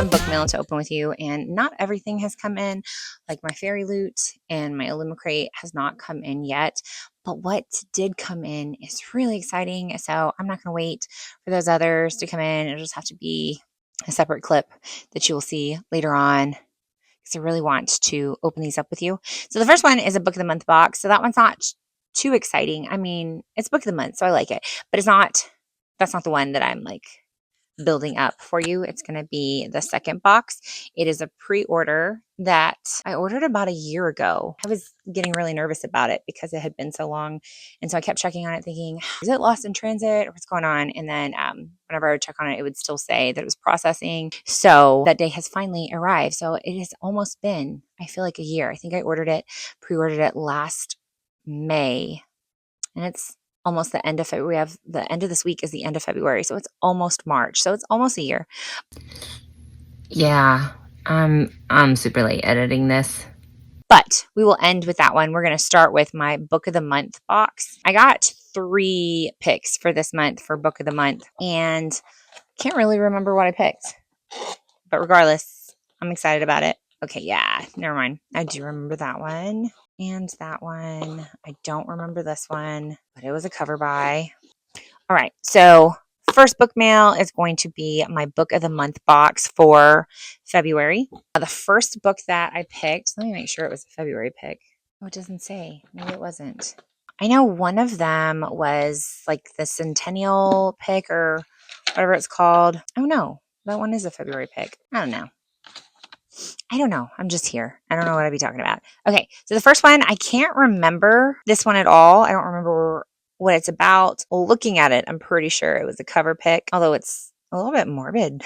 some book mail to open with you, and not everything has come in. Like my Fairyloot and my Illumicrate has not come in yet, but what did come in is really exciting. So I'm not going to wait for those others to come in. It'll just have to be a separate clip that you will see later on, because I really want to open these up with you. So the first one is a book of the month box. So that one's not too exciting. I mean, it's book of the month, so I like it, but that's not the one that I'm like building up for you. It's going to be the second box. It is a pre-order that I ordered about a year ago. I was getting really nervous about it because it had been so long. And so I kept checking on it thinking, is it lost in transit or what's going on? And then whenever I would check on it, it would still say that it was processing. So that day has finally arrived. So it has almost been, I feel like, a year. I think I pre-ordered it last May, and it's almost the end of February. We have the end of this week is the end of February. So it's almost March. So it's almost a year. Yeah, I'm super late editing this. But we will end with that one. We're going to start with my book of the month box. I got 3 picks for this month for book of the month, and can't really remember what I picked. But regardless, I'm excited about it. Okay, yeah, never mind. I do remember that one. And that one. I don't remember this one, but it was a cover buy. All right, so first book mail is going to be my book of the month box for February. The first book that I picked, let me make sure it was a February pick. Oh, it doesn't say. Maybe it wasn't. I know one of them was like the Centennial pick or whatever it's called. Oh no, that one is a February pick. I don't know. I'm just here. I don't know what I'd be talking about. Okay, so the first one, I can't remember this one at all. I don't remember what it's about. Well, looking at it, I'm pretty sure it was a cover pick, although it's a little bit morbid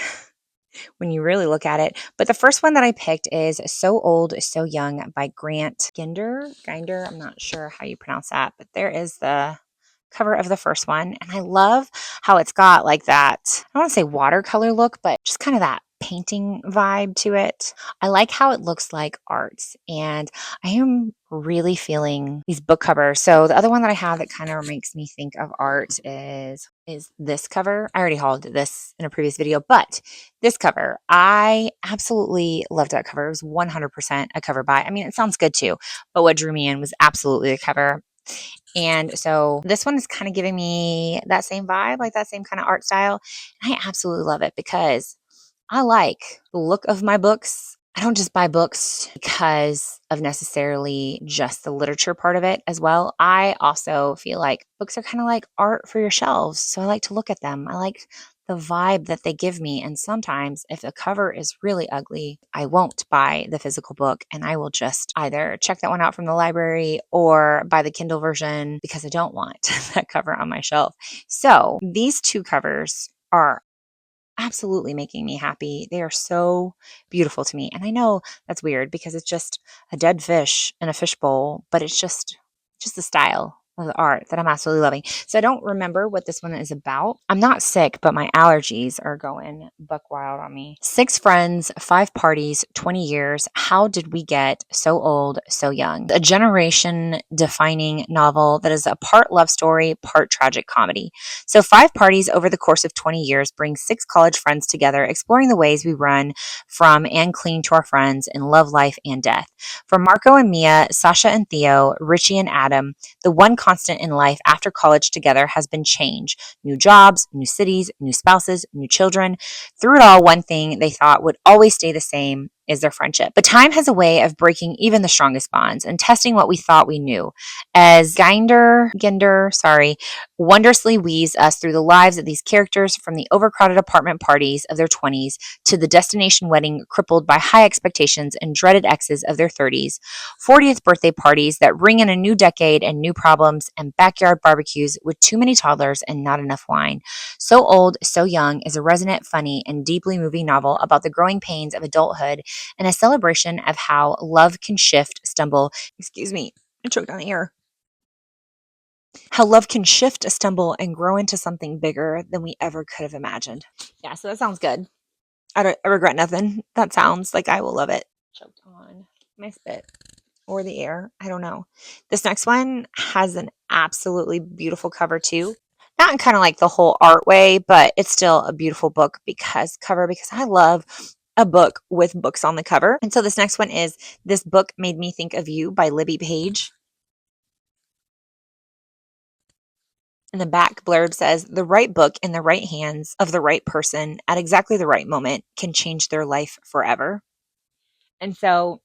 when you really look at it. But the first one that I picked is So Old, So Young by Grant Ginder. I'm not sure how you pronounce that, but there is the cover of the first one. And I love how it's got like that, I don't want to say watercolor look, but just kind of that painting vibe to it. I like how it looks like art, and I am really feeling these book covers. So the other one that I have that kind of makes me think of art is this cover. I already hauled this in a previous video, but this cover, I absolutely loved that cover. It was 100% a cover buy. I mean, it sounds good too, but what drew me in was absolutely the cover. And so this one is kind of giving me that same vibe, like that same kind of art style. And I absolutely love it because I like the look of my books. I don't just buy books because of necessarily just the literature part of it as well. I also feel like books are kind of like art for your shelves. So I like to look at them. I like the vibe that they give me. And sometimes if the cover is really ugly, I won't buy the physical book, and I will just either check that one out from the library or buy the Kindle version because I don't want that cover on my shelf. So these 2 covers are absolutely making me happy. They are so beautiful to me. And I know that's weird because it's just a dead fish in a fishbowl, but it's just the style of the art that I'm absolutely loving. So I don't remember what this one is about. I'm not sick, but my allergies are going buck wild on me. 6 friends, 5 parties, 20 years. How did we get so old, so young? A generation defining novel that is a part love story, part tragic comedy. So 5 parties over the course of 20 years bring 6 college friends together, exploring the ways we run from and cling to our friends in love, life, and death. For Marco and Mia, Sasha and Theo, Richie and Adam, the one constant in life after college together has been change. New jobs, new cities, new spouses, new children. Through it all, one thing they thought would always stay the same is their friendship. But time has a way of breaking even the strongest bonds and testing what we thought we knew. As Ginder, wondrously weaves us through the lives of these characters, from the overcrowded apartment parties of their 20s to the destination wedding crippled by high expectations and dreaded exes of their 30s, 40th birthday parties that ring in a new decade and new problems, and backyard barbecues with too many toddlers and not enough wine. So Old, So Young is a resonant, funny, and deeply moving novel about the growing pains of adulthood and a celebration of how love can I choked on the air. How love can shift, stumble, and grow into something bigger than we ever could have imagined. Yeah, so that sounds good. I regret nothing. That sounds like I will love it. Choked on my spit or the air. I don't know. This next one has an absolutely beautiful cover too. Not in kind of like the whole art way, but it's still a beautiful book because I love a book with books on the cover. And so this next one is This Book Made Me Think of You by Libby Page. And the back blurb says, the right book in the right hands of the right person at exactly the right moment can change their life forever. And so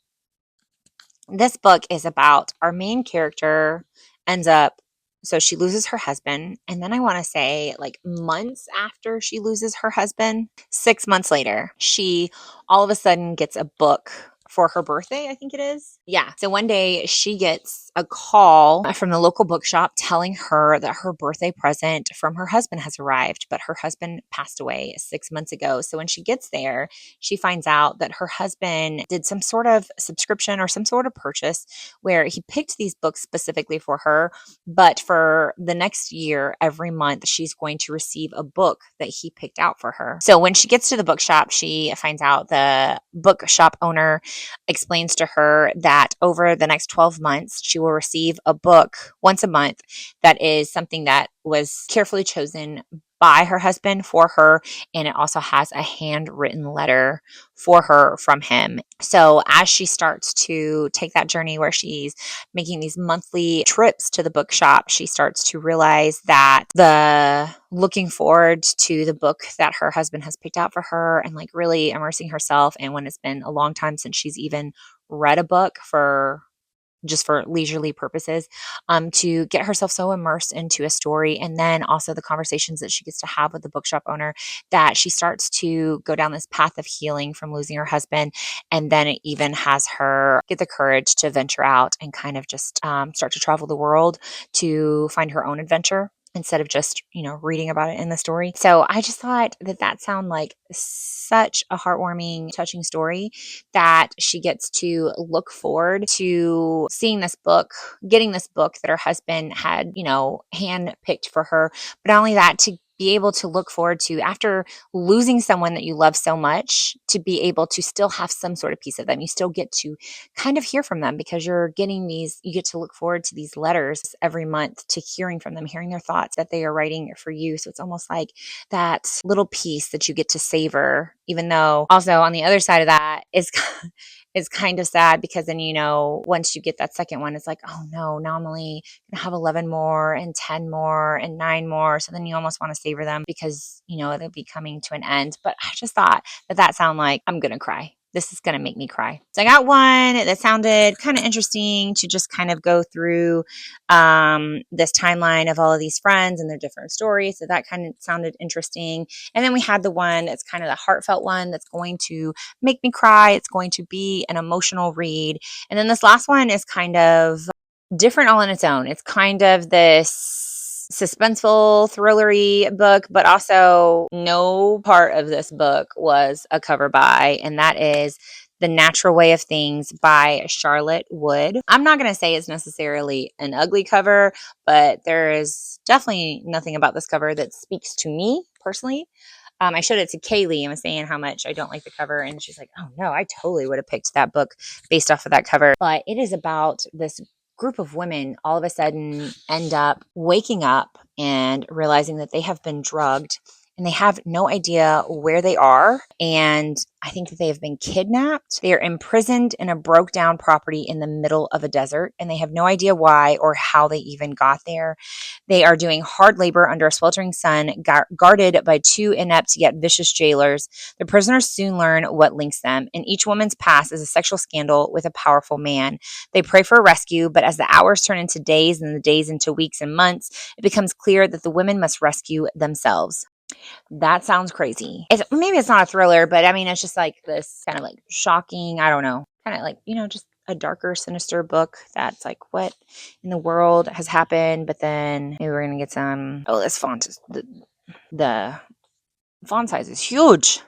this book is about our main character ends up, so she loses her husband. And then I want to say like months after she loses her husband, 6 months later, she all of a sudden gets a book for her birthday, I think it is. Yeah. So one day she gets a call from the local bookshop telling her that her birthday present from her husband has arrived, but her husband passed away 6 months ago. So when she gets there, she finds out that her husband did some sort of subscription or some sort of purchase where he picked these books specifically for her. But for the next year, every month, she's going to receive a book that he picked out for her. So when she gets to the bookshop, she finds out the bookshop owner explains to her that over the next 12 months, she will receive a book once a month that is something that was carefully chosen by her husband for her, and it also has a handwritten letter for her from him. So as she starts to take that journey where she's making these monthly trips to the bookshop, she starts to realize that the looking forward to the book that her husband has picked out for her and like really immersing herself. And when it's been a long time since she's even read a book for just for leisurely purposes, to get herself so immersed into a story. And then also the conversations that she gets to have with the bookshop owner, that she starts to go down this path of healing from losing her husband. And then it even has her get the courage to venture out and kind of just start to travel the world to find her own adventure instead of just, reading about it in the story. So I just thought that sounded like such a heartwarming, touching story, that she gets to look forward to seeing this book, getting this book that her husband had, hand picked for her. But not only that, to be able to look forward to, after losing someone that you love so much, to be able to still have some sort of piece of them. You still get to kind of hear from them because you get to look forward to these letters every month, to hearing from them, hearing their thoughts that they are writing for you. So it's almost like that little piece that you get to savor, even though also on the other side of that is kind of sad, because then, once you get that second one, it's like, oh no, now I'm only going to have 11 more and 10 more and 9 more. So then you almost want to savor them because, they'll be coming to an end. But I just thought that sounded like I'm going to cry. This is going to make me cry. So I got one that sounded kind of interesting to just kind of go through this timeline of all of these friends and their different stories. So that kind of sounded interesting. And then we had the one that's kind of the heartfelt one that's going to make me cry. It's going to be an emotional read. And then this last one is kind of different all on its own. It's kind of this suspenseful, thrillery book, but also no part of this book was a cover by, and that is The Natural Way of Things by Charlotte Wood. I'm not going to say it's necessarily an ugly cover, but there is definitely nothing about this cover that speaks to me personally. I showed it to Kaylee and was saying how much I don't like the cover, and she's like, oh no, I totally would have picked that book based off of that cover. But it is about this group of women all of a sudden end up waking up and realizing that they have been drugged and they have no idea where they are. And I think that they have been kidnapped. They are imprisoned in a broke down property in the middle of a desert, and they have no idea why or how they even got there. They are doing hard labor under a sweltering sun, guarded by 2 inept yet vicious jailers. The prisoners soon learn what links them, and each woman's past is a sexual scandal with a powerful man. They pray for rescue, but as the hours turn into days and the days into weeks and months, it becomes clear that the women must rescue themselves. That sounds crazy. Maybe it's not a thriller, but I mean, it's just like this kind of like shocking, I don't know, kind of like, just a darker, sinister book that's like, what in the world has happened? But then maybe we're going to get some, this font is, the font size is huge.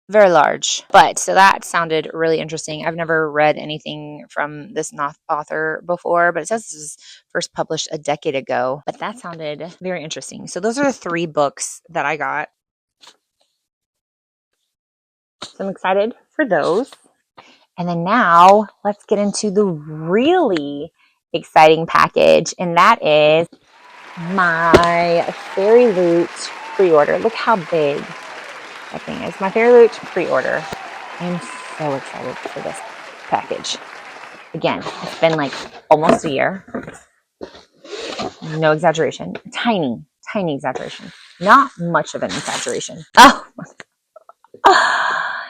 Very large. But so that sounded really interesting. I've never read anything from this author before, but it says this was first published a decade ago. But that sounded very interesting. So those are the 3 books that I got. So I'm excited for those. And then now let's get into the really exciting package. And that is my Fairyloot pre-order. Look how big that thing is. My Fairyloot pre-order. I'm so excited for this package. Again, it's been like almost a year. No exaggeration. Tiny exaggeration. Not much of an exaggeration. Oh,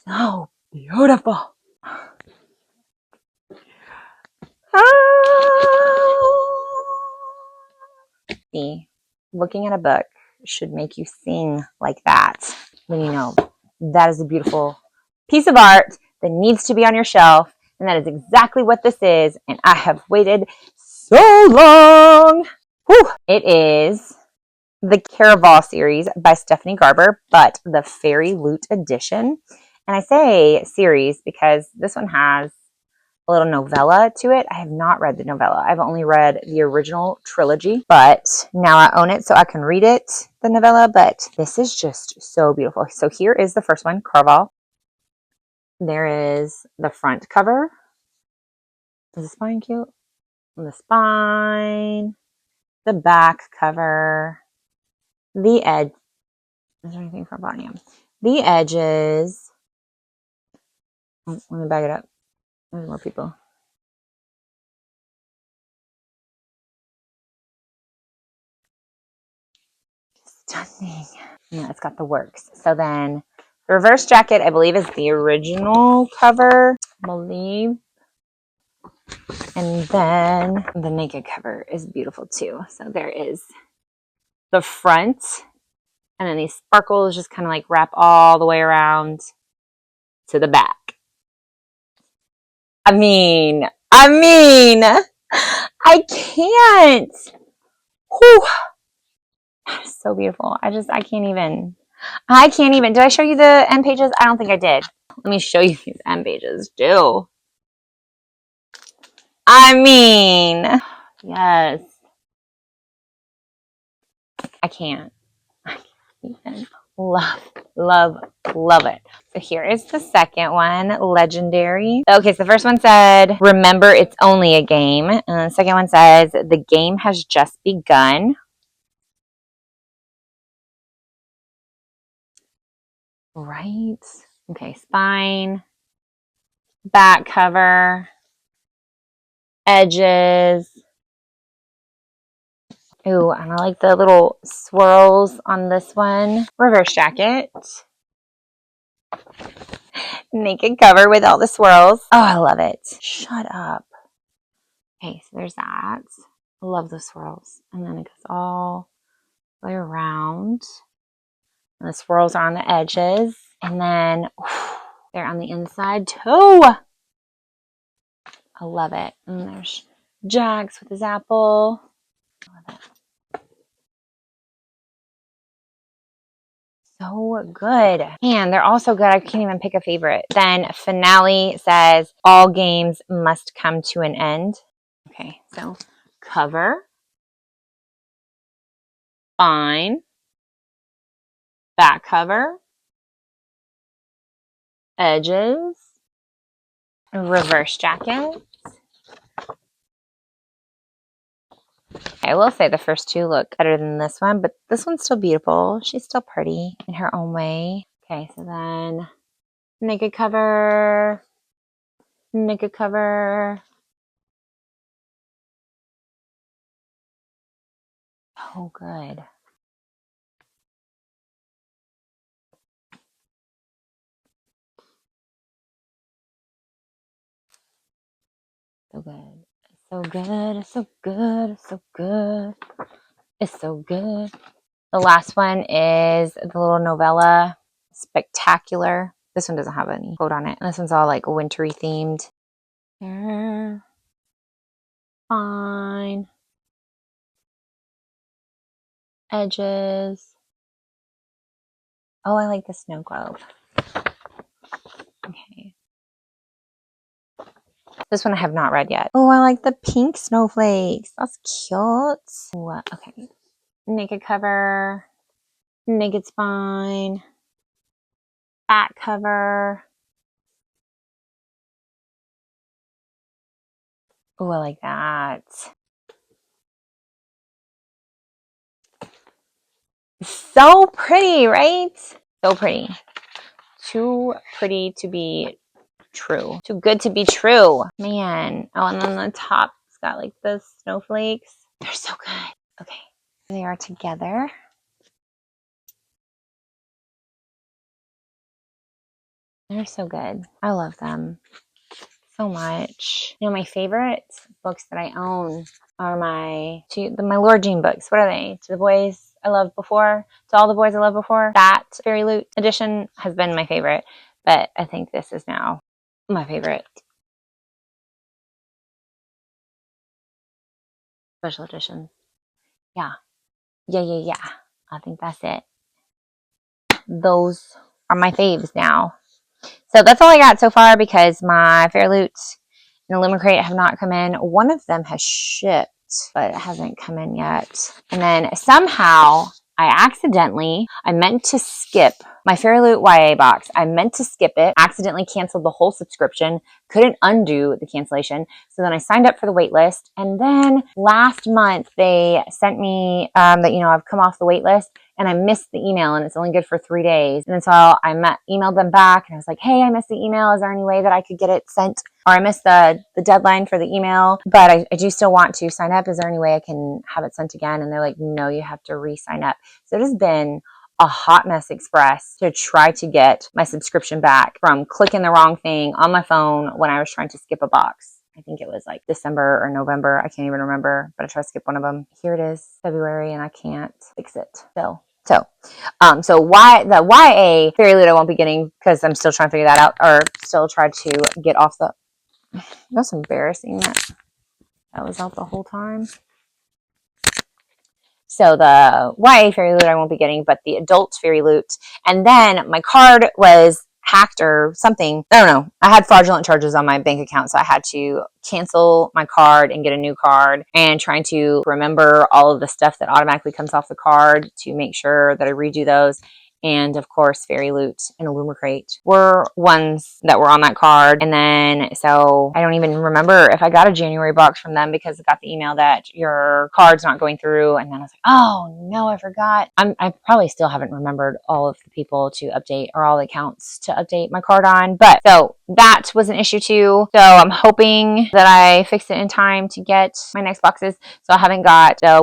so beautiful. See, looking at a book should make you sing like that. Then you know that is a beautiful piece of art that needs to be on your shelf. And that is exactly what this is. And I have waited so long. Whew. It is the Caraval series by Stephanie Garber, but the Fairyloot edition. And I say series because this one has a little novella to it. I have not read the novella. I've only read the original trilogy, but now I own it so I can read it, the novella. But this is just so beautiful. So here is the first one, Caraval. There is the front cover. Is the spine cute? The spine, the back cover, the edge. Is there anything from BOTM? The edges. Oh, let me back it up. There's more people. Stunning. Yeah, it's got the works. So then the reverse jacket, I believe, is the original cover, I believe. And then the naked cover is beautiful too. So there is the front, and then these sparkles just kind of like wrap all the way around to the back. I mean, I can't. Whew. So beautiful. I can't even. Did I show you the end pages? I don't think I did. Let me show you these end pages too. I mean, yes. I can't even. Love it. So here is the second one, Legendary. Okay, so the first one said, remember it's only a game. And the second one says, the game has just begun. Right. Okay, spine, back cover, edges. Ooh, and I like the little swirls on this one. Reverse jacket. Naked cover with all the swirls. Oh, I love it. Shut up. Okay, so there's that. I love the swirls. And then it goes all the way around. And the swirls are on the edges. And then they're on the inside too. I love it. And there's Jax with his apple. I love it. So good. And they're all so good, I can't even pick a favorite. Then finale says, all games must come to an end. Okay, so cover, spine, back cover, edges, reverse jacket. I will say the first two look better than this one, but this one's still beautiful. She's still pretty in her own way. Okay, so then naked cover, naked cover. Oh, good. So good. So good. It's so good. It's so good. It's so good. The last one is the little novella, Spectacular. This one doesn't have any quote on it. And this one's all like wintry themed. There. Fine. Edges. Oh, I like the snow globe. Okay. This one I have not read yet. Oh, I like the pink snowflakes. That's cute. Ooh, okay. Naked cover. Naked spine. Back cover. Oh, I like that. So pretty, right? So pretty. too pretty to be true. Too good to be true. Man. Oh, and then the top, it's got like the snowflakes. They're so good. Okay. They are together. They're so good. I love them so much. You know, my favorite books that I own are my Lord Jean books. What are they? To the Boys I Loved Before, To All the Boys I Loved Before. That Fairyloot edition has been my favorite, but I think this is now my favorite. Special edition. Yeah. Yeah. I think that's it. Those are my faves now. So that's all I got so far because my Fairyloot and Illumicrate have not come in. One of them has shipped, but it hasn't come in yet. And then somehow I meant to skip my Fairyloot YA box. I meant to skip it, accidentally canceled the whole subscription, couldn't undo the cancellation. So then I signed up for the wait list. And then last month they sent me that, I've come off the wait list. And I missed the email and it's only good for 3 days. And so I emailed them back and I was like, hey, I missed the email. Is there any way that I could get it sent? Or I missed the deadline for the email, but I do still want to sign up. Is there any way I can have it sent again? And they're like, no, you have to re-sign up. So it has been a hot mess express to try to get my subscription back from clicking the wrong thing on my phone when I was trying to skip a box. I think it was like December or November. I can't even remember, but I tried to skip one of them. Here it is, February, and I can't fix it. So why the YA Fairyloot I won't be getting because I'm still trying to figure that out, or still try to get off the. That's embarrassing that was out the whole time. So the YA Fairyloot I won't be getting, but the adult Fairyloot, and then my card was hacked or something. I don't know. I had fraudulent charges on my bank account, so I had to cancel my card and get a new card, and trying to remember all of the stuff that automatically comes off the card to make sure that I redo those. And of course, Fairyloot and Illumicrate were ones that were on that card. And then, so I don't even remember if I got a January box from them because I got the email that your card's not going through. And then I was like, oh no, I forgot. I probably still haven't remembered all of the people to update or all the accounts to update my card on. But so that was an issue too. So I'm hoping that I fix it in time to get my next boxes. So I haven't got the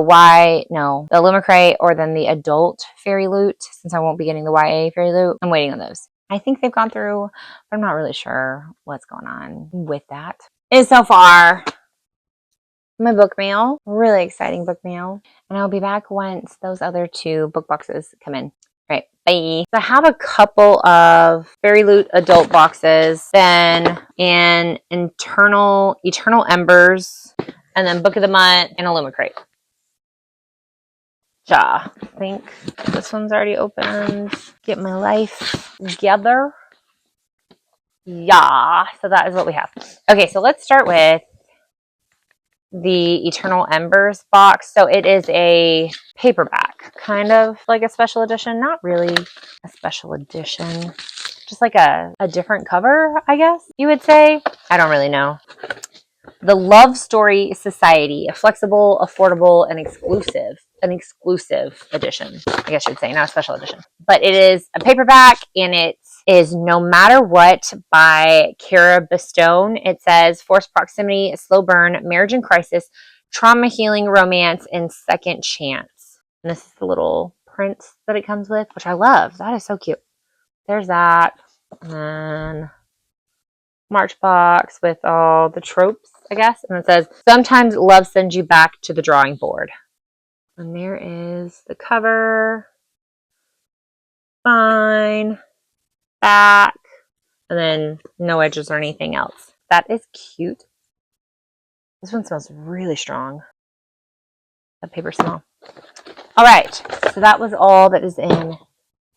Illumicrate or then the adult Fairyloot since I won't be getting the YA Fairyloot. I'm waiting on those. I think they've gone through, but I'm not really sure what's going on with that. And so far, my book mail, really exciting book mail. And I'll be back once those other 2 book boxes come in. All right, bye. So I have a couple of Fairyloot adult boxes, then an Eternal Embers, and then Book of the Month and Illumicrate. I think this one's already opened. Get my life together. Yeah, so that is what we have. Okay, so let's start with the Eternal Embers box. So it is a paperback, kind of like a special edition. Not really a special edition, just like a different cover, I guess you would say. I don't really know. The Love Story Society, a flexible, affordable, and exclusive edition, I guess you'd say, not a special edition. But it is a paperback, and it is No Matter What by Kara Bestone. It says forced proximity, slow burn, marriage and crisis, trauma healing, romance, and second chance. And this is the little print that it comes with, which I love. That is so cute. There's that. And then March box with all the tropes, I guess. And it says, sometimes love sends you back to the drawing board. And there is the cover. Fine. Back. And then no edges or anything else. That is cute. This one smells really strong. That paper smell. All right. So that was all that is in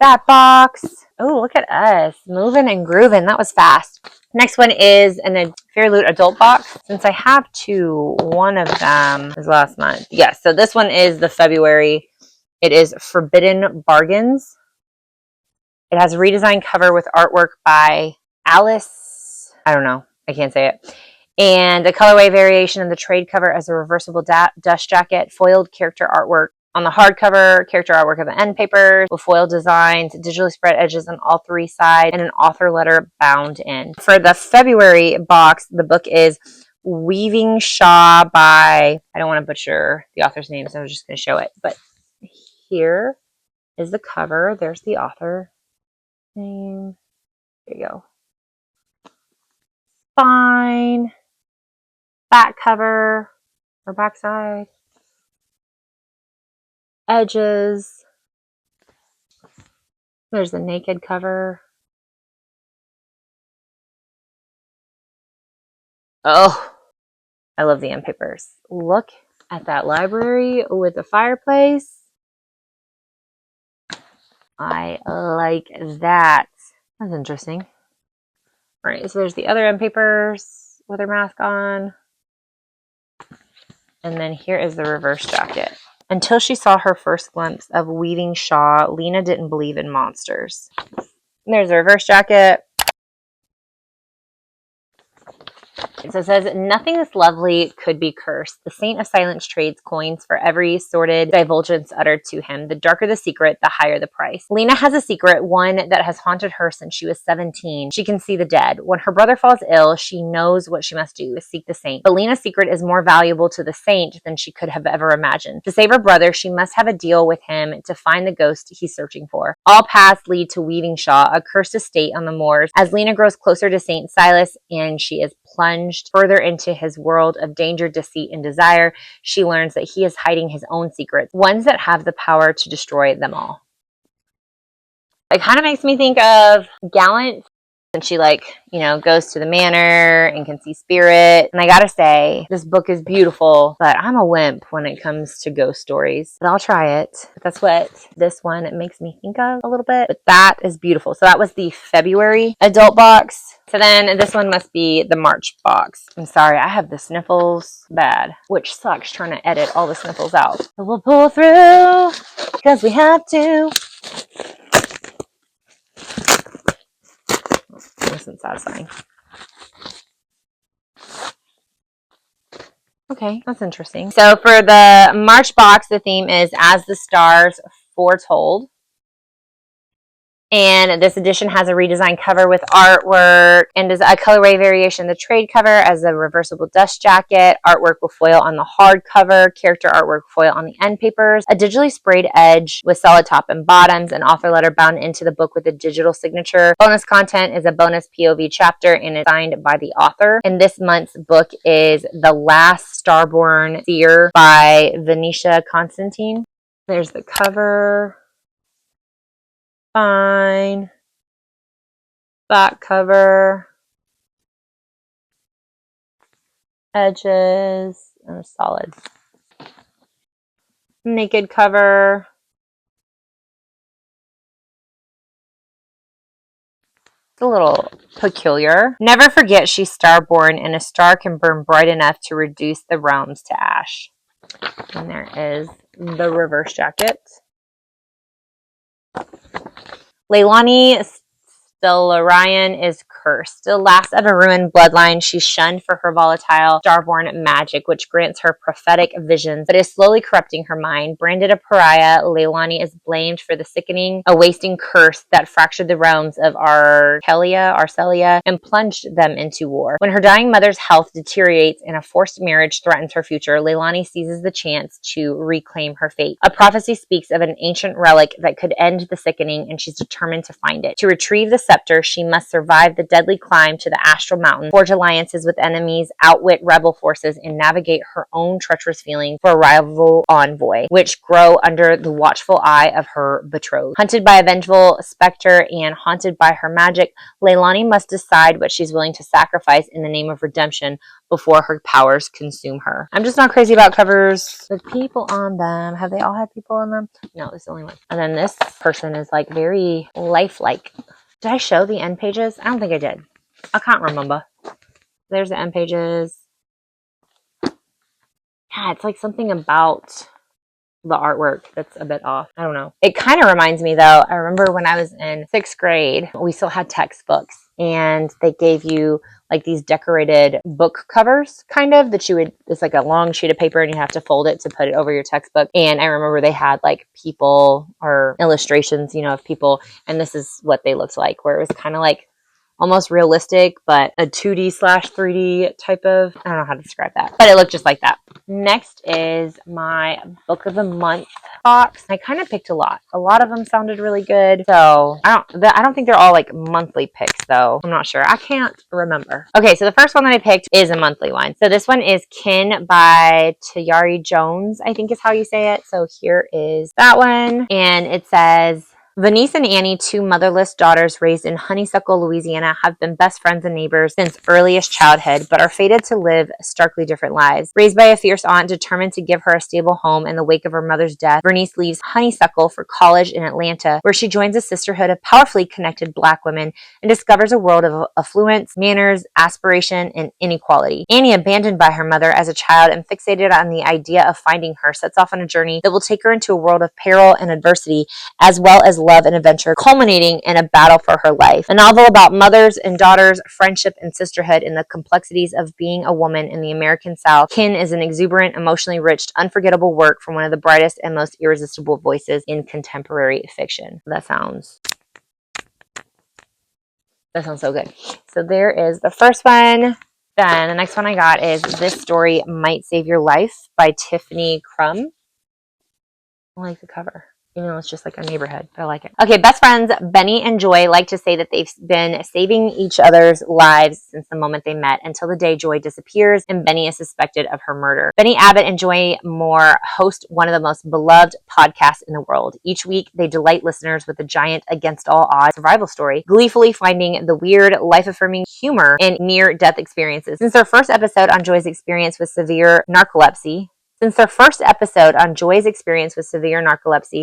that box. Oh, look at us. Moving and grooving. That was fast. Next one is a Fairyloot adult box. Since I have 2, one of them is last month. Yes, so this one is the February. It is Forbidden Bargains. It has a redesigned cover with artwork by Alice. I don't know. I can't say it. And the colorway variation of the trade cover as a reversible dust jacket, foiled character artwork On the hardcover, character artwork of the end papers with foil designs, digitally spread edges on all three sides, and an author letter bound in. For the February box, the book is Weaving Shaw by, I don't want to butcher the author's name, so I'm just going to show it. But here is the cover. There's the author name. There you go. Fine. Back cover or backside. Edges. There's the naked cover. Oh, I love the end papers. Look at that library with the fireplace. I like that. That's interesting. All right, so there's the other end papers with her mask on. And then here is the reverse jacket. Until she saw her first glimpse of Weaving Shaw, Lena didn't believe in monsters. And there's the reverse jacket. So it says, nothing this lovely could be cursed. The Saint of Silence trades coins for every sordid divulgence uttered to him. The darker the secret, the higher the price. Lena has a secret, one that has haunted her since she was 17. She can see the dead. When her brother falls ill, she knows what she must do, seek the Saint. But Lena's secret is more valuable to the Saint than she could have ever imagined. To save her brother, she must have a deal with him to find the ghost he's searching for. All paths lead to Weaving Shaw, a cursed estate on the moors. As Lena grows closer to Saint Silas and she is plunged further into his world of danger, deceit, and desire, she learns that he is hiding his own secrets, ones that have the power to destroy them all. It kind of makes me think of Gallant. And she goes to the manor and can see spirit. And I gotta say, this book is beautiful, but I'm a wimp when it comes to ghost stories. But I'll try it. But that's what this one makes me think of a little bit. But that is beautiful. So that was the February adult box. So then this one must be the March box. I'm sorry, I have the sniffles bad, which sucks trying to edit all the sniffles out. But we'll pull through because we have to. This isn't satisfying. Okay, that's interesting. So for the March box, the theme is As the Stars Foretold. And this edition has a redesigned cover with artwork and is a colorway variation of the trade cover as a reversible dust jacket, artwork with foil on the hard cover, character artwork foil on the end papers, a digitally sprayed edge with solid top and bottoms, an author letter bound into the book with a digital signature. Bonus content is a bonus POV chapter and is signed by the author. And this month's book is The Last Starborn Seer by Venetia Constantine. There's the cover. Fine. Back cover. Edges. And a solid. Naked cover. It's a little peculiar. Never forget she's starborn, and a star can burn bright enough to reduce the realms to ash. And there is the reverse jacket. Leilani Stellarion is cursed. The last of a ruined bloodline, she's shunned for her volatile starborn magic, which grants her prophetic visions, but is slowly corrupting her mind. Branded a pariah, Leilani is blamed for the sickening, a wasting curse that fractured the realms of Arcelia, and plunged them into war. When her dying mother's health deteriorates and a forced marriage threatens her future, Leilani seizes the chance to reclaim her fate. A prophecy speaks of an ancient relic that could end the sickening, and she's determined to find it. To retrieve the scepter, she must survive the deadly climb to the astral mountain, forge alliances with enemies, outwit rebel forces, and navigate her own treacherous feelings for a rival envoy, which grow under the watchful eye of her betrothed. Hunted by a vengeful specter and haunted by her magic, Leilani must decide what she's willing to sacrifice in the name of redemption before her powers consume her. I'm just not crazy about covers with people on them. Have they all had people on them? No, it's the only one. And then this person is like very lifelike. Did I show the end pages? I don't think I did. I can't remember. There's the end pages. Yeah, it's like something about the artwork that's a bit off. I don't know. It kind of reminds me though, I remember when I was in 6th grade, we still had textbooks. and they gave you like these decorated book covers kind of that you would, it's like a long sheet of paper and you have to fold it to put it over your textbook. And I remember they had like people or illustrations, of people, and this is what they looked like, where it was kind of like almost realistic, but a 2D/3D type of, I don't know how to describe that, but it looked just like that. Next is my book of the month box. I kind of picked a lot. A lot of them sounded really good. So I don't think they're all like monthly picks though. I'm not sure. I can't remember. Okay, so the first one that I picked is a monthly one. So this one is Kin by Tayari Jones, I think is how you say it. So here is that one. And it says, Venice and Annie, two motherless daughters raised in Honeysuckle, Louisiana, have been best friends and neighbors since earliest childhood, but are fated to live starkly different lives. Raised by a fierce aunt determined to give her a stable home in the wake of her mother's death, Bernice leaves Honeysuckle for college in Atlanta, where she joins a sisterhood of powerfully connected Black women and discovers a world of affluence, manners, aspiration, and inequality. Annie, abandoned by her mother as a child and fixated on the idea of finding her, sets off on a journey that will take her into a world of peril and adversity, as well as love and adventure, culminating in a battle for her life. A novel about mothers and daughters, friendship and sisterhood, and the complexities of being a woman in the American South. Kin is an exuberant, emotionally rich, unforgettable work from one of the brightest and most irresistible voices in contemporary fiction. That sounds so good. So there is the first one. Then the next one I got is This Story Might Save Your Life by Tiffany Crum. I like the cover. It's just like a neighborhood, but I like it. Okay, best friends Benny and Joy like to say that they've been saving each other's lives since the moment they met, until the day Joy disappears and Benny is suspected of her murder. Benny Abbott and Joy Moore host one of the most beloved podcasts in the world. Each week, they delight listeners with a giant against all odds survival story, gleefully finding the weird, life-affirming humor in near-death experiences. Since their first episode on Joy's experience with severe narcolepsy,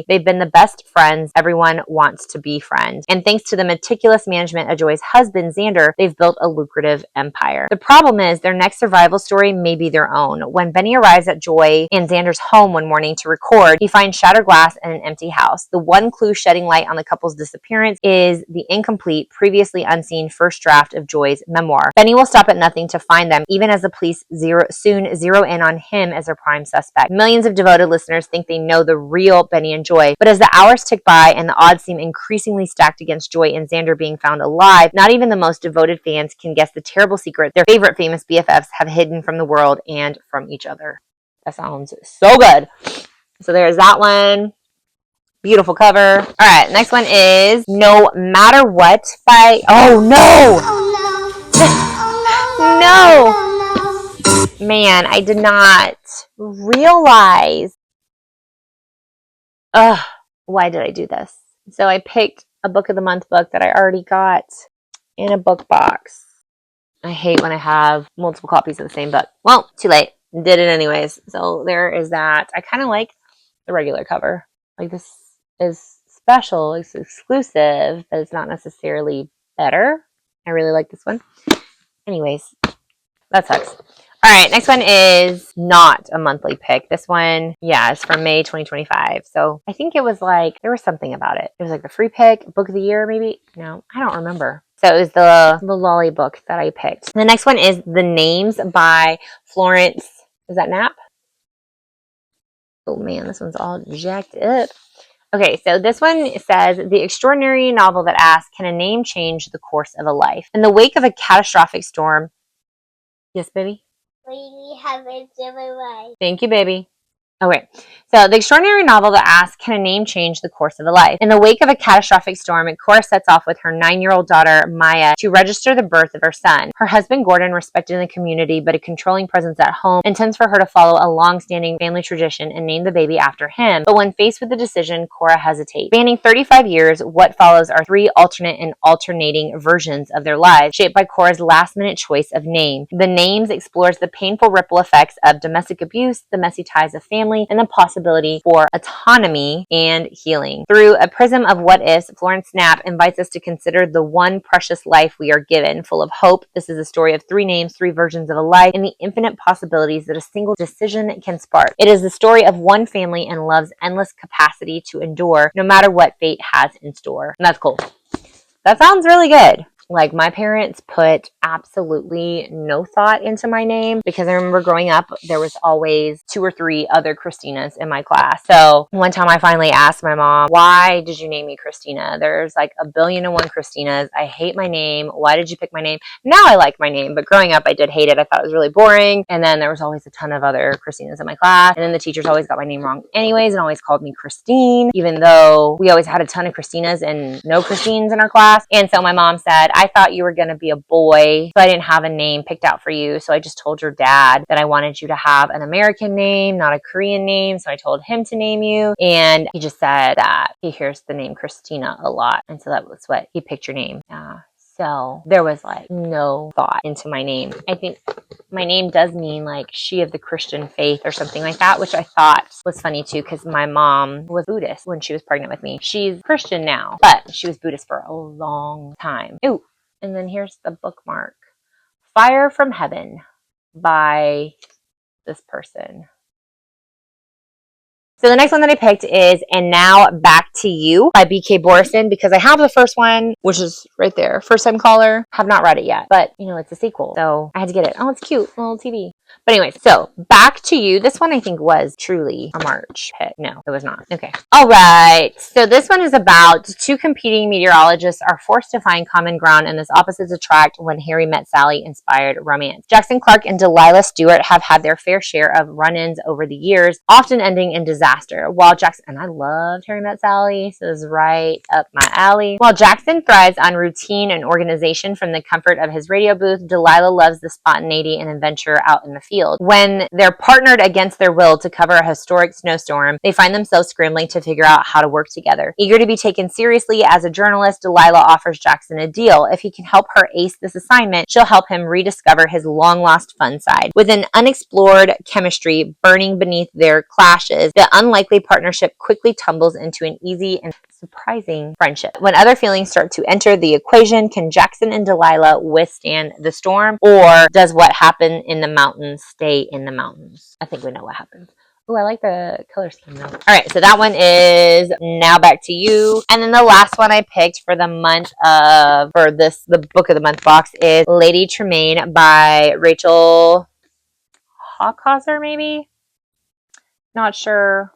they've been the best friends everyone wants to befriend. And thanks to the meticulous management of Joy's husband, Xander, they've built a lucrative empire. The problem is their next survival story may be their own. When Benny arrives at Joy and Xander's home one morning to record, he finds shattered glass and an empty house. The one clue shedding light on the couple's disappearance is the incomplete, previously unseen first draft of Joy's memoir. Benny will stop at nothing to find them, even as the police soon zero in on him as their prime suspect. Millions of devoted listeners think they know the real Benny and Joy, but as the hours tick by and the odds seem increasingly stacked against Joy and Xander being found alive, not even the most devoted fans can guess the terrible secret their favorite famous BFFs have hidden from the world and from each other. That sounds so good. So there's that one. Beautiful cover. All right, next one is No Matter What by... Oh, no! No! Man, I did not realize. Why did I do this? So I picked a book of the month book that I already got in a book box. I hate when I have multiple copies of the same book. Well, too late. Did it anyways. So there is that. I kind of like the regular cover. Like, this is special. It's exclusive, but it's not necessarily better. I really like this one. Anyways, that sucks. All right, next one is not a monthly pick. This one, it's from May 2025. So I think it was like, there was something about it. It was like the free pick, book of the year maybe? No, I don't remember. So it was the Lolly book that I picked. The next one is The Names by Florence. Is that Knapp? Oh man, this one's all jacked up. Okay, so this one says, the extraordinary novel that asks, can a name change the course of a life? In the wake of a catastrophic storm. Yes, baby? We have a different way. Thank you, baby. Okay, so the extraordinary novel that asks, can a name change the course of a life? In the wake of a catastrophic storm, Cora sets off with her 9-year-old daughter, Maya, to register the birth of her son. Her husband, Gordon, respected in the community, but a controlling presence at home, intends for her to follow a long-standing family tradition and name the baby after him. But when faced with the decision, Cora hesitates. Spanning 35 years, what follows are 3 alternate and alternating versions of their lives, shaped by Cora's last-minute choice of name. The Names explores the painful ripple effects of domestic abuse, the messy ties of family, and the possibility for autonomy and healing. Through a prism of what-ifs, Florence Knapp invites us to consider the one precious life we are given, full of hope. This is a story of 3 names, 3 versions of a life, and the infinite possibilities that a single decision can spark. It is the story of one family and love's endless capacity to endure, no matter what fate has in store. And that's cool. That sounds really good. Like, my parents put absolutely no thought into my name because I remember growing up, there was always 2 or 3 other Christinas in my class. So one time I finally asked my mom, why did you name me Christina? There's like a billion and one Christinas. I hate my name. Why did you pick my name? Now I like my name, but growing up I did hate it. I thought it was really boring. And then there was always a ton of other Christinas in my class. And then the teachers always got my name wrong anyways and always called me Christine, even though we always had a ton of Christinas and no Christines in our class. And so my mom said, I thought you were going to be a boy, so I didn't have a name picked out for you. So I just told your dad that I wanted you to have an American name, not a Korean name. So I told him to name you. And he just said that he hears the name Christina a lot. And so that was what he picked your name. So there was like no thought into my name. I think my name does mean like she of the Christian faith or something like that, which I thought was funny too, because my mom was Buddhist when she was pregnant with me. She's Christian now, but she was Buddhist for a long time. Ooh, and then here's the bookmark. Fire from Heaven by this person. So the next one that I picked is And Now Back to You by B.K. Borison, because I have the first one, which is right there. First time caller. Have not read it yet, but you know, it's a sequel. So I had to get it. Oh, it's cute. Little TV. But anyway, so Back to You. This one I think was truly a March hit. No, it was not. Okay. All right. So this one is about 2 competing meteorologists are forced to find common ground and as opposites attract when Harry met Sally inspired romance. Jackson Clark and Delilah Stewart have had their fair share of run-ins over the years, often ending in disaster. While Jackson, and I loved Harry Met Sally, so this is right up my alley. While Jackson thrives on routine and organization from the comfort of his radio booth, Delilah loves the spontaneity and adventure out in the field. When they're partnered against their will to cover a historic snowstorm, they find themselves scrambling to figure out how to work together. Eager to be taken seriously as a journalist, Delilah offers Jackson a deal. If he can help her ace this assignment, she'll help him rediscover his long-lost fun side. With an unexplored chemistry burning beneath their clashes, the unlikely partnership quickly tumbles into an easy and surprising friendship. When other feelings start to enter the equation, can Jackson and Delilah withstand the storm, or does what happened in the mountains stay in the mountains? I think we know what happens. Oh, I like the color scheme though. All right, so that one is Now Back to You. And then the last one I picked for the book of the month box is Lady Tremaine by Rachel Hawkhauser, maybe? Not sure.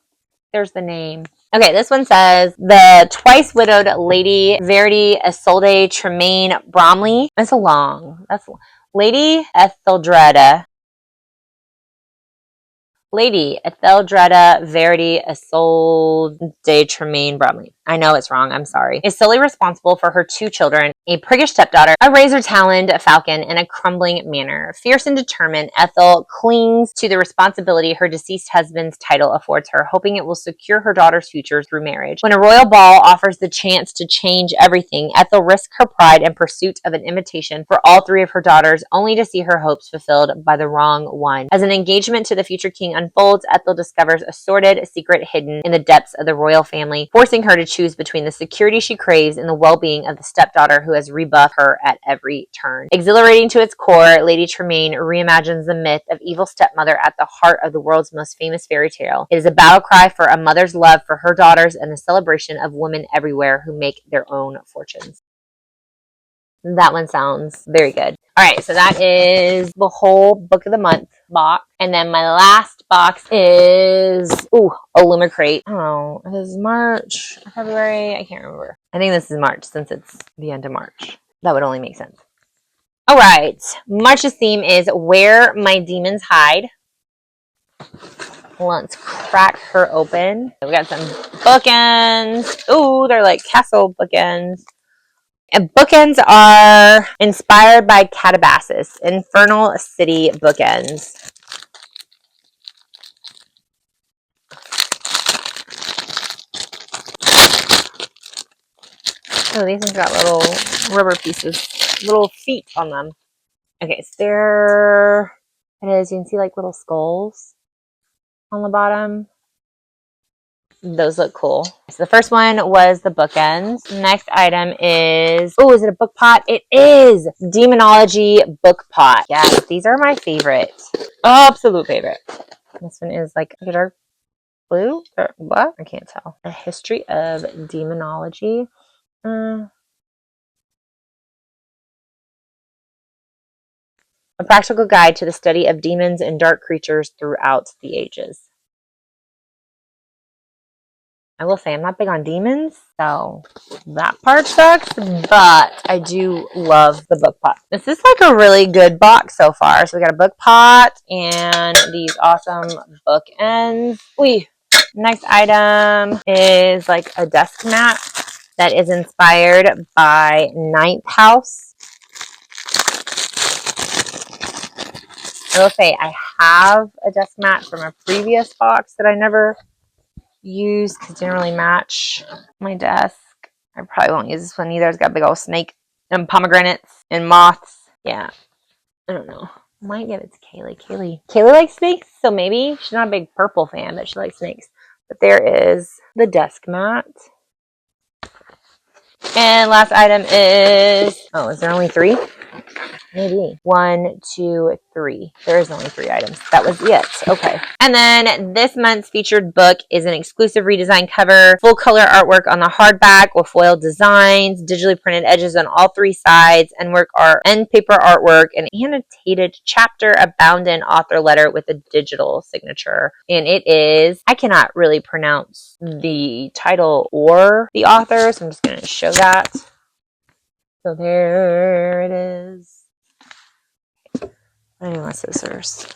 There's the name. Okay, this one says, the twice widowed Lady Verity Isolde Tremaine Bromley. That's Lady Etheldreda Verity Isolde Tremaine Bromley. I know it's wrong. I'm sorry. Is solely responsible for her 2 children, a priggish stepdaughter, a razor-taloned falcon, and a crumbling manor. Fierce and determined, Ethel clings to the responsibility her deceased husband's title affords her, hoping it will secure her daughter's future through marriage. When a royal ball offers the chance to change everything, Ethel risks her pride in pursuit of an invitation for all 3 of her daughters, only to see her hopes fulfilled by the wrong one. As an engagement to the future king unfolds, Ethel discovers a sordid secret hidden in the depths of the royal family, forcing her to choose between the security she craves and the well-being of the stepdaughter who has rebuffed her at every turn. Exhilarating to its core, Lady Tremaine reimagines the myth of evil stepmother at the heart of the world's most famous fairy tale. It is a battle cry for a mother's love for her daughters and a celebration of women everywhere who make their own fortunes. That one sounds very good. All right, so that is the whole book of the month box. And then my last box is, Illumicrate. I don't know, this is March, February, I can't remember. I think this is March since it's the end of March. That would only make sense. All right, March's theme is Where My Demons Hide. Let's crack her open. We got some bookends. Ooh, they're like castle bookends. And bookends are inspired by Catabasis, Infernal City bookends. Oh, these ones got little rubber pieces, little feet on them. Okay, so there it is. You can see like little skulls on the bottom. Those look cool. So the first one was the bookends. Next item is, is it a book pot? It is! Demonology book pot. Yes, these are my favorite. Absolute favorite. This one is like a dark blue? Or what? I can't tell. A History of Demonology. A practical guide to the study of demons and dark creatures throughout the ages. I will say I'm not big on demons, so that part sucks, but I do love the book pot. This is like a really good box so far. So we got a book pot and these awesome bookends. Next item is like a desk mat that is inspired by Ninth House. I will say I have a desk mat from a previous box that I never used because it didn't really match my desk. I probably won't use this one either. It's got a big old snake and pomegranates and moths. Yeah, I don't know. Might give it to Kaylee. Kaylee likes snakes, so maybe she's not a big purple fan, but she likes snakes. But there is the desk mat. And last item is, is there only 3? Maybe 1, 2, 3. There is only 3 items. That was it. Okay. And then this month's featured book is an exclusive redesigned cover, full color artwork on the hardback with foiled designs, digitally printed edges on all 3 sides, end paper artwork, an annotated chapter, a bound-in author letter with a digital signature. And it is, I cannot really pronounce the title or the author, so I'm just going to show that. So there it is. I need my scissors.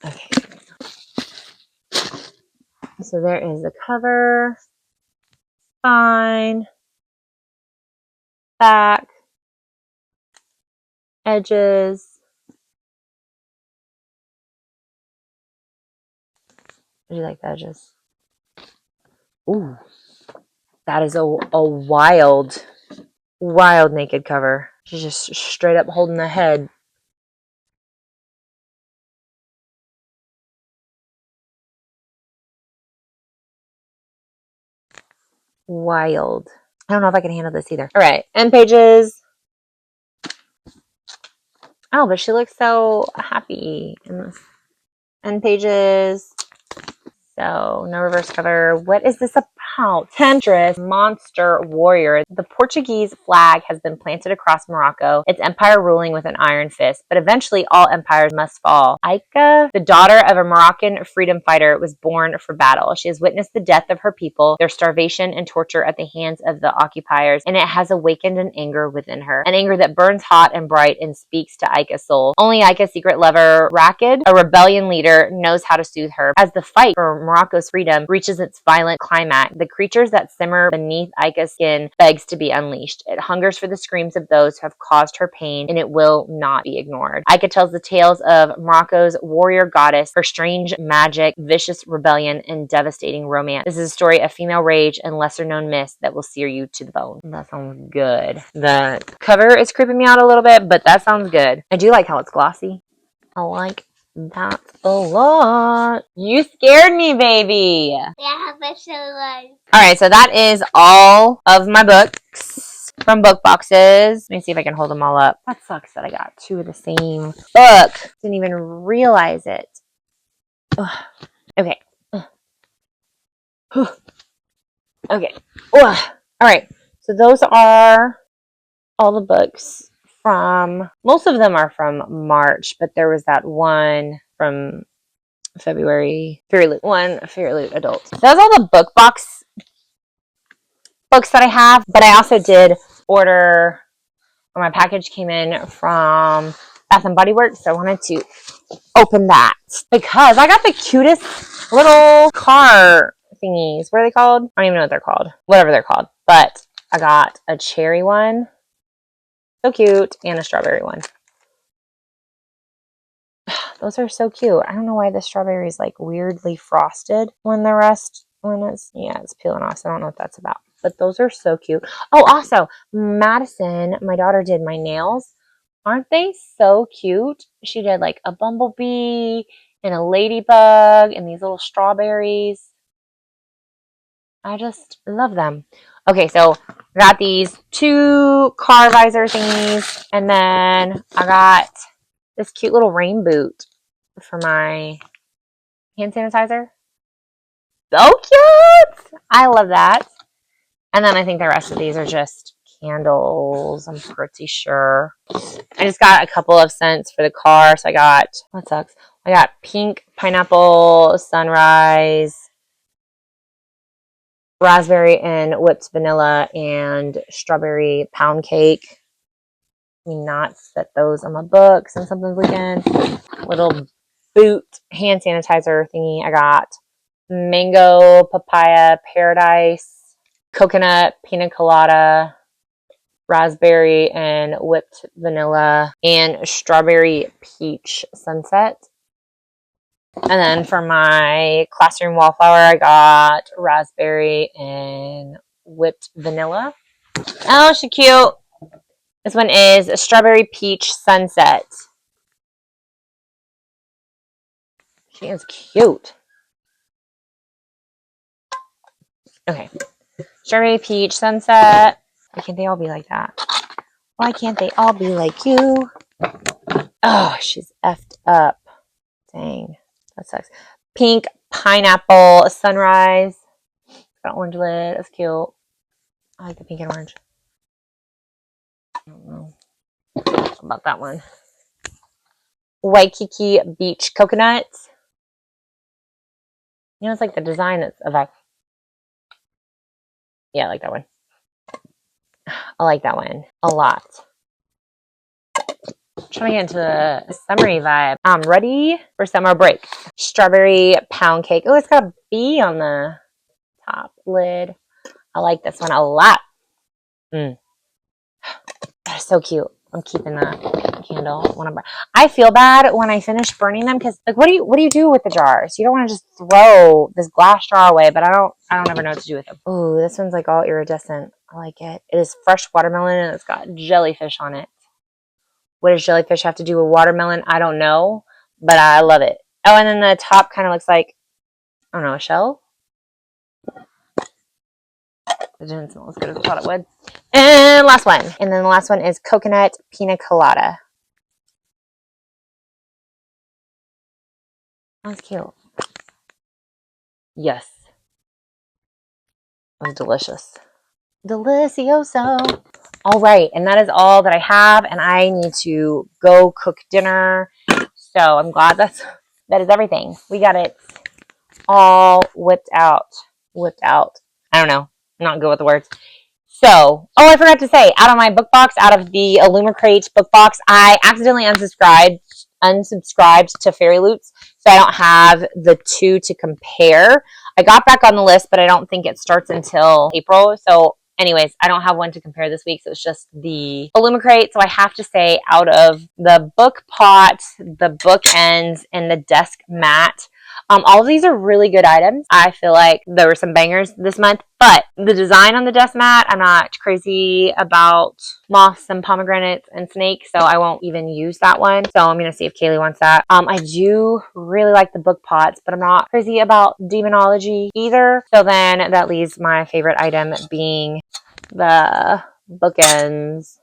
Okay. So there is the cover, spine, back, edges. How do you like the edges? Ooh, that is a wild naked cover. She's just straight up holding the head. Wild. I don't know if I can handle this either. All right, end pages. Oh, but she looks so happy in this. End pages. So, no reverse cover. What is this about? Temptress, monster warrior. The Portuguese flag has been planted across Morocco, its empire ruling with an iron fist, but eventually all empires must fall. Aika, the daughter of a Moroccan freedom fighter, was born for battle. She has witnessed the death of her people, their starvation and torture at the hands of the occupiers, and it has awakened an anger within her. An anger that burns hot and bright and speaks to Aika's soul. Only Aika's secret lover, Rakid, a rebellion leader, knows how to soothe her. As the fight for Morocco's freedom reaches its violent climax, the creatures that simmer beneath Aika's skin begs to be unleashed. It hungers for the screams of those who have caused her pain, and it will not be ignored. Aika tells the tales of Morocco's warrior goddess, her strange magic, vicious rebellion, and devastating romance. This is a story of female rage and lesser-known myths that will sear you to the bone. That sounds good. The cover is creeping me out a little bit, but that sounds good. I do like how it's glossy. I like that a lot. You scared me, baby. Yeah, but so like. Alright, so that is all of my books from book boxes. Let me see if I can hold them all up. That sucks that I got 2 of the same book. Didn't even realize it. Ugh. Okay. Okay. Alright, so those are all the books from, most of them are from March, but there was that one from February, Fairyloot Adult. So that's all the book box books that I have, but I also did order, or my package came in from Bath and Body Works, so I wanted to open that because I got the cutest little car thingies. What are they called? I don't even know what they're called. Whatever they're called. But I got a cherry one, so cute, and a strawberry one. Those are so cute. I don't know why the strawberry is like weirdly frosted when it's peeling off. So I don't know what that's about. But those are so cute. Oh, also, Madison, my daughter, did my nails. Aren't they so cute? She did like a bumblebee and a ladybug and these little strawberries. I just love them. Okay, so I got these 2 car visor thingies, and then I got this cute little rain boot for my hand sanitizer. So cute! I love that. And then I think the rest of these are just candles, I'm pretty sure. I just got a couple of scents for the car. So I got, what sucks? I got pink pineapple sunrise, raspberry and whipped vanilla, and strawberry pound cake. I mean, not set those on my books and something's weekend. Little boot hand sanitizer thingy. I got mango, papaya, paradise, coconut, pina colada, raspberry and whipped vanilla, and strawberry peach sunset. And then for my classroom wallflower, I got raspberry and whipped vanilla. Oh, she's cute. This one is a strawberry peach sunset. She is cute. Okay. Strawberry peach sunset. Why can't they all be like that? Why can't they all be like you? Oh, she's effed up. Dang. That sucks. Pink pineapple sunrise. Got orange lid. That's cute. I like the pink and orange. I don't know about that one. Waikiki beach coconut. You know, it's like the design that's of that. Yeah, I like that one. I like that one a lot. I'm trying to get into the summery vibe. I'm ready for summer break. Strawberry pound cake. Oh, it's got a bee on the top lid. I like this one a lot. That's so cute. I'm keeping that candle when I feel bad when I finish burning them because, like, what do you do with the jars? You don't want to just throw this glass jar away, but I don't ever know what to do with them. Ooh, this one's like all iridescent. I like it. It is fresh watermelon and it's got jellyfish on it. What does jellyfish have to do with watermelon? I don't know, but I love it. Oh, and then the top kind of looks like, I don't know, a shell? It didn't smell as good as I thought it would. And last one. And then the last one is coconut pina colada. That's cute. Yes. That was delicious. Delicioso. All right. And that is all that I have. And I need to go cook dinner. So I'm glad that is everything. We got it all whipped out. Whipped out. I don't know. I'm not good with the words. So, I forgot to say, out of my book box, out of the Illumicrate book box, I accidentally unsubscribed to Fairyloots, so I don't have the two to compare. I got back on the list, but I don't think it starts until April. So, anyways, I don't have one to compare this week, so it's just the Illumicrate. So I have to say, out of the book pot, the bookends, and the desk mat, all of these are really good items. I feel like there were some bangers this month, but the design on the desk mat, I'm not crazy about moths and pomegranates and snakes, so I won't even use that one. So I'm going to see if Kaylee wants that. I do really like the book pots, but I'm not crazy about demonology either. So then that leaves my favorite item being the bookends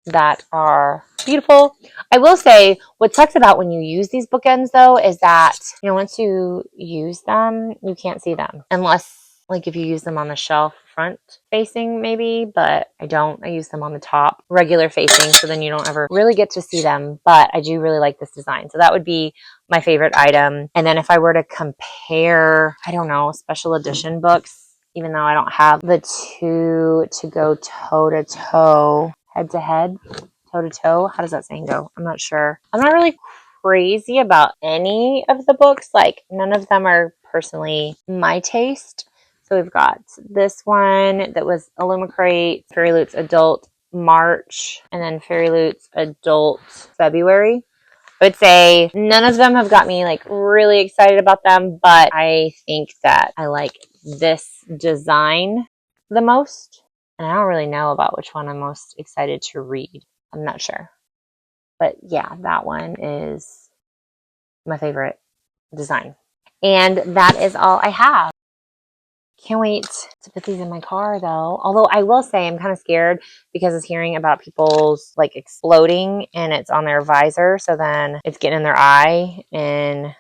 that are beautiful. I will say what sucks about when you use these bookends though is that, you know, once you use them, you can't see them unless like if you use them on the shelf front facing maybe, but I don't. I use them on the top regular facing, so then you don't ever really get to see them, but I do really like this design. So that would be my favorite item. And then if I were to compare, I don't know, special edition books, even though I don't have the two to go toe to toe, head to head, toe to toe. How does that saying go? I'm not sure. I'm not really crazy about any of the books. Like none of them are personally my taste. So we've got this one that was Illumicrate, Fairyloot Adult March, and then Fairyloot Adult February. I would say none of them have got me like really excited about them, but I think that I like this design the most. And I don't really know about which one I'm most excited to read. I'm not sure. But yeah, that one is my favorite design. And that is all I have. Can't wait to put these in my car though. Although I will say I'm kind of scared because I was hearing about people's like exploding and it's on their visor. So then it's getting in their eye and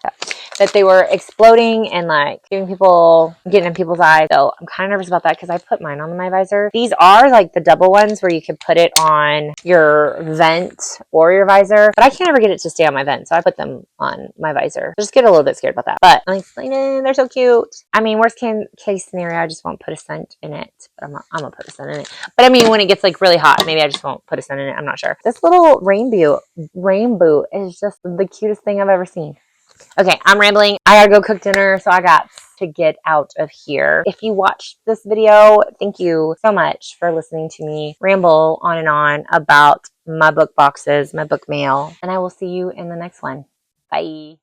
that they were exploding and like getting in people's eyes. So I'm kind of nervous about that because I put mine on my visor. These are like the double ones where you can put it on your vent or your visor, but I can't ever get it to stay on my vent. So I put them on my visor. I just get a little bit scared about that, but I'm explaining, they're so cute. I mean, worst case scenario, I just won't put a scent in it, but I'm gonna put a scent in it. But I mean, when it gets like really hot, maybe I just won't put a scent in it. I'm not sure. This little rainbow is just the cutest thing I've ever seen. Okay, I'm rambling. I gotta go cook dinner, so I got to get out of here. If you watched this video, thank you so much for listening to me ramble on and on about my book boxes, my book mail, and I will see you in the next one. Bye.